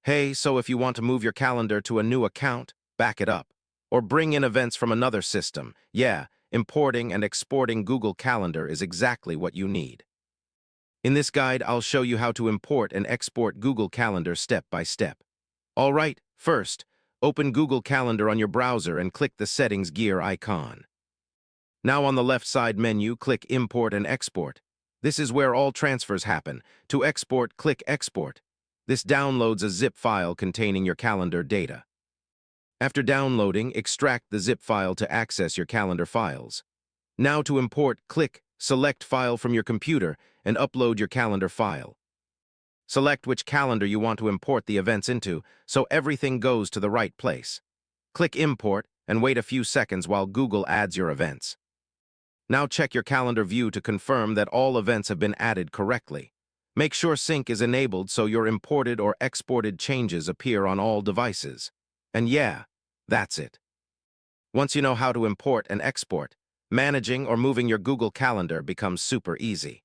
Hey, so if you want to move your calendar to a new account, back it up. Or bring in events from another system. Yeah, importing and exporting Google Calendar is exactly what you need. In this guide, I'll show you how to import and export Google Calendar step by step. All right, first, open Google Calendar on your browser and click the Settings gear icon. Now on the left side menu, click Import and Export. This is where all transfers happen. To export, click Export. This downloads a zip file containing your calendar data. After downloading, extract the zip file to access your calendar files. Now to import, click Select File from your computer and upload your calendar file. Select which calendar you want to import the events into so everything goes to the right place. Click Import and wait a few seconds while Google adds your events. Now check your calendar view to confirm that all events have been added correctly. Make sure sync is enabled so your imported or exported changes appear on all devices. And yeah, that's it. Once you know how to import and export, managing or moving your Google Calendar becomes super easy.